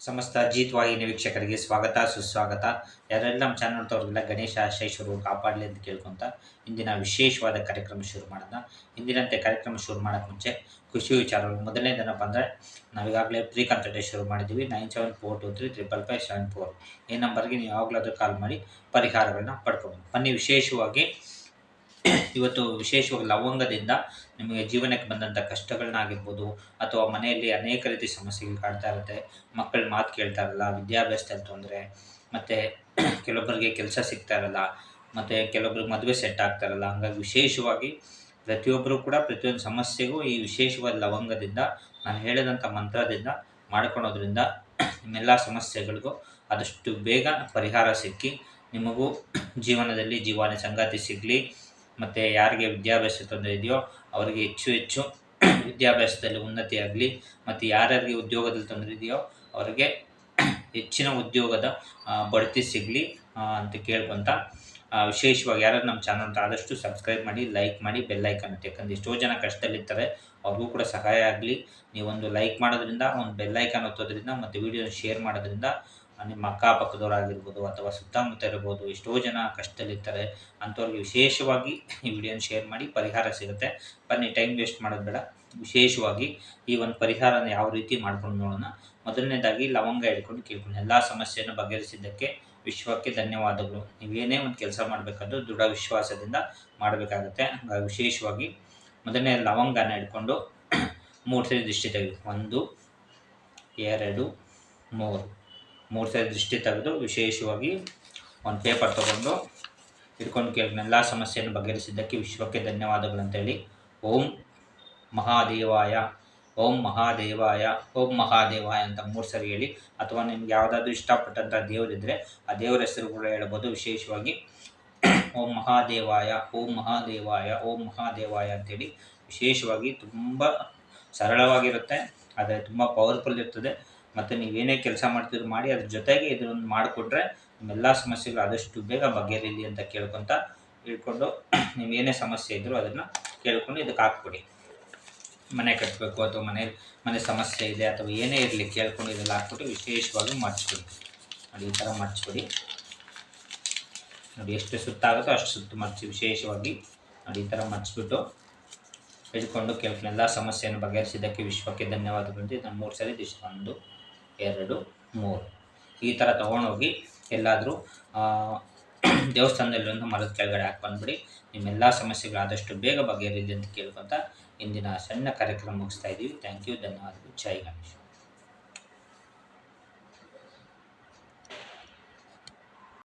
ಸಮಸ್ತ ಅಜಿತ್ ವಾಹಿನಿ ವೀಕ್ಷಕರಿಗೆ ಸ್ವಾಗತ ಸುಸ್ವಾಗತ. ಯಾರೆಲ್ಲ ನಮ್ಮ ಚಾನಲ್ ತೋರಿಲ್ಲ ಗಣೇಶ ಆಶೈಶ್ವರು ಕಾಪಾಡಲಿ ಅಂತ ಕೇಳ್ಕೊತ ಇಂದಿನ ವಿಶೇಷವಾದ ಕಾರ್ಯಕ್ರಮ ಶುರು ಮಾಡೋಣ. ಇಂದಿನಂತೆ ಕಾರ್ಯಕ್ರಮ ಶುರು ಮಾಡೋಕ್ಕೆ ಮುಂಚೆ ಖುಷಿ ವಿಚಾರಗಳು. ಮೊದಲನೇದೇನಪ್ಪ ಅಂದರೆ, ನಾವೀಗಾಗಲೇ ಪ್ರೀ ಕನ್ಸಲ್ಟೇಷನ್ ಶುರು ಮಾಡಿದ್ದೀವಿ. 9742355574 ಈ ನಂಬರ್ಗೆ ನೀವು ಯಾವಾಗಲಾದರೂ ಕಾಲ್ ಮಾಡಿ ಪರಿಹಾರಗಳನ್ನ ಪಡ್ಕೊಂಡು ಬನ್ನಿ. ವಿಶೇಷವಾಗಿ ಲವಂಗದಿಂದ ನಿಮಗೆ ಜೀವನಕ್ಕೆ ಬಂದಂಥ ಕಷ್ಟಗಳನ್ನಾಗಿರ್ಬೋದು, ಅಥವಾ ಮನೆಯಲ್ಲಿ ಅನೇಕ ರೀತಿ ಸಮಸ್ಯೆಗಳು ಕಾಡ್ತಾ ಇರುತ್ತೆ. ಮಕ್ಕಳು ಮಾತು ಕೇಳ್ತಾ ಇರಲ್ಲ, ವಿದ್ಯಾಭ್ಯಾಸದಲ್ಲಿ ತೊಂದರೆ, ಮತ್ತು ಕೆಲವೊಬ್ಬರಿಗೆ ಕೆಲಸ ಸಿಗ್ತಾ ಇರಲ್ಲ, ಮತ್ತು ಕೆಲವೊಬ್ರಿಗೆ ಮದುವೆ ಸೆಟ್ ಆಗ್ತಾ ಇರಲ್ಲ. ಹಂಗಾಗಿ ವಿಶೇಷವಾಗಿ ಪ್ರತಿಯೊಬ್ಬರು ಕೂಡ ಪ್ರತಿಯೊಂದು ಸಮಸ್ಯೆಗೂ ಈ ವಿಶೇಷವಾದ ಲವಂಗದಿಂದ, ನಾನು ಹೇಳಿದಂಥ ಮಂತ್ರದಿಂದ ಮಾಡ್ಕೊಳೋದ್ರಿಂದ ನಿಮ್ಮೆಲ್ಲ ಸಮಸ್ಯೆಗಳಿಗೂ ಆದಷ್ಟು ಬೇಗ ಪರಿಹಾರ ಸಿಕ್ಕಿ ನಿಮಗೂ ಜೀವನದಲ್ಲಿ ಜೀವಾನಿ ಸಂಗಾತಿ ಸಿಗಲಿ. ಮತ್ತು ಯಾರಿಗೆ ವಿದ್ಯಾಭ್ಯಾಸ ತೊಂದರೆ ಇದೆಯೋ ಅವರಿಗೆ ಹೆಚ್ಚು ವಿದ್ಯಾಭ್ಯಾಸದಲ್ಲಿ ಉನ್ನತಿ ಆಗಲಿ. ಮತ್ತು ಯಾರ್ಯಾರಿಗೆ ಉದ್ಯೋಗದಲ್ಲಿ ತೊಂದರೆ ಇದೆಯೋ ಅವರಿಗೆ ಹೆಚ್ಚಿನ ಉದ್ಯೋಗದ ಬಡ್ತಿ ಸಿಗಲಿ ಅಂತ ಕೇಳ್ಕೊತ, ವಿಶೇಷವಾಗಿ ಯಾರು ನಮ್ಮ ಚಾನಲ್ ಆದಷ್ಟು ಸಬ್ಸ್ಕ್ರೈಬ್ ಮಾಡಿ, ಲೈಕ್ ಮಾಡಿ, ಬೆಲ್ ಐಕನ್ ಅಂತ. ಯಾಕಂದರೆ ಎಷ್ಟೋ ಜನ ಕಷ್ಟದಲ್ಲಿರ್ತಾರೆ, ಅವ್ರಿಗೂ ಕೂಡ ಸಹಾಯ ಆಗಲಿ. ನೀವೊಂದು ಲೈಕ್ ಮಾಡೋದ್ರಿಂದ, ಒಂದು ಬೆಲ್ ಐಕಾನ್ ಒತ್ತೋದ್ರಿಂದ, ಮತ್ತು ವಿಡಿಯೋನ ಶೇರ್ ಮಾಡೋದ್ರಿಂದ ನಿಮ್ಮ ಅಕ್ಕಪಕ್ಕದವರಾಗಿರ್ಬೋದು ಅಥವಾ ಸುತ್ತಮುತ್ತ ಇರ್ಬೋದು, ಎಷ್ಟೋ ಜನ ಕಷ್ಟದಲ್ಲಿರ್ತಾರೆ. ಅಂಥವ್ರಿಗೆ ವಿಶೇಷವಾಗಿ ಈ ವಿಡಿಯೋನ ಶೇರ್ ಮಾಡಿ ಪರಿಹಾರ ಸಿಗುತ್ತೆ. ಬನ್ನಿ, ಟೈಮ್ ವೇಸ್ಟ್ ಮಾಡೋದು ಬೇಡ. ವಿಶೇಷವಾಗಿ ಈ ಒಂದು ಪರಿಹಾರನ ಯಾವ ರೀತಿ ಮಾಡ್ಕೊಂಡು ನೋಡೋಣ. ಮೊದಲನೇದಾಗಿ ಲವಂಗ ಹಿಡ್ಕೊಂಡು ಕೇಳ್ಕೊಂಡು ಎಲ್ಲ ಸಮಸ್ಯೆಯನ್ನು ಬಗೆಹರಿಸಿದ್ದಕ್ಕೆ ವಿಶ್ವಕ್ಕೆ ಧನ್ಯವಾದಗಳು. ನೀವೇನೇ ಒಂದು ಕೆಲಸ ಮಾಡಬೇಕಾದ್ರೂ ದೃಢ ವಿಶ್ವಾಸದಿಂದ ಮಾಡಬೇಕಾಗುತ್ತೆ. ಹಾಗಾಗಿ ವಿಶೇಷವಾಗಿ ಮೊದಲನೇ ಲವಂಗನ ಹಿಡ್ಕೊಂಡು 3 ಸರಿ ದೃಷ್ಟಿ ತೆಗೆದು, 1 2 3 ಸರಿ ದೃಷ್ಟಿ ತೆಗೆದು ವಿಶೇಷವಾಗಿ ಒಂದು ಪೇಪರ್ ತೊಗೊಂಡು ಹಿಡ್ಕೊಂಡು ಕೇಳ್ಕೊಂಡು ಎಲ್ಲ ಸಮಸ್ಯೆಯನ್ನು ಬಗೆಹರಿಸಿದ್ದಕ್ಕೆ ವಿಶ್ವಕ್ಕೆ ಧನ್ಯವಾದಗಳು ಅಂತೇಳಿ ಓಂ ಮಹಾದೇವಾಯ, ಓಂ ಮಹಾದೇವಾಯ, ಓಂ ಮಹಾದೇವಾಯ ಅಂತ 3 ಸರಿ ಹೇಳಿ. ಅಥವಾ ನಿಮ್ಗೆ ಯಾವುದಾದ್ರೂ ಇಷ್ಟಪಟ್ಟಂಥ ದೇವರಿದ್ದರೆ ಆ ದೇವರ ಹೆಸರು ಕೂಡ ಹೇಳ್ಬೋದು. ವಿಶೇಷವಾಗಿ ಓಂ ಮಹಾದೇವಾಯ, ಓಂ ಮಹಾದೇವಾಯ, ಓಂ ಮಹಾದೇವಾಯ ಅಂತೇಳಿ ವಿಶೇಷವಾಗಿ ತುಂಬ ಸರಳವಾಗಿರುತ್ತೆ, ಆದರೆ ತುಂಬ ಪವರ್ಫುಲ್ ಇರ್ತದೆ. ಮತ್ತು ನೀವೇನೇ ಕೆಲಸ ಮಾಡ್ತಿದ್ರು ಮಾಡಿ, ಅದ್ರ ಜೊತೆಗೆ ಇದನ್ನು ಮಾಡಿಕೊಟ್ರೆ ನಿಮ್ಮೆಲ್ಲ ಸಮಸ್ಯೆಗಳು ಆದಷ್ಟು ಬೇಗ ಬಗೆಹರಿಲಿ ಅಂತ ಹೇಳ್ಕೊಂಡು ನೀವೇನೇ ಸಮಸ್ಯೆ ಇದ್ದರೂ ಅದನ್ನು ಕೇಳ್ಕೊಂಡು ಇದಕ್ಕೆ ಹಾಕ್ಬಿಡಿ. ಮನೆ ಕಟ್ಟಬೇಕು ಅಥವಾ ಮನೆ ಸಮಸ್ಯೆ ಇದೆ ಅಥವಾ ಏನೇ ಇರಲಿ ಕೇಳ್ಕೊಂಡು ಇದೆಲ್ಲ ಹಾಕ್ಬಿಟ್ಟು ವಿಶೇಷವಾಗಿ ಮರ್ಚ್ಬಿಡಿ. ನೋಡಿ, ಈ ಥರ ಮರ್ಚ್ಬಿಡಿ. ನೋಡಿ, ಎಷ್ಟು ಸುತ್ತಾಗುತ್ತೋ ಅಷ್ಟು ಸುತ್ತು ಮರ್ಚಿ. ವಿಶೇಷವಾಗಿ ನೋಡಿ, ಈ ಥರ ಮರ್ಚ್ಬಿಟ್ಟು ಹಿಡ್ಕೊಂಡು ಕೇಳ್ಕೊಂಡು ಎಲ್ಲ ಸಮಸ್ಯೆಯನ್ನು ಬಗೆಹರಿಸಿದ್ದಕ್ಕೆ ವಿಶ್ವಕ್ಕೆ ಧನ್ಯವಾದಗಳು. ನಾನು 3 ಸರಿ 1 2 3 ಈ ಥರ ತೊಗೊಂಡೋಗಿ ಎಲ್ಲಾದರೂ ದೇವಸ್ಥಾನದಲ್ಲಿ ಒಂದು ಮರದ ಕೆಳಗಡೆ ಹಾಕಿ ಬಂದುಬಿಡಿ. ನಿಮ್ಮೆಲ್ಲ ಸಮಸ್ಯೆಗಳು ಆದಷ್ಟು ಬೇಗ ಬಗೆಹರಿದೆ ಅಂತ ಕೇಳ್ಕೊತ ಇಂದಿನ ಸಣ್ಣ ಕಾರ್ಯಕ್ರಮ ಮುಗಿಸ್ತಾ ಇದ್ದೀವಿ. ಥ್ಯಾಂಕ್ ಯು, ಧನ್ಯವಾದಗಳು. ಜೈ ಗಣೇಶ್.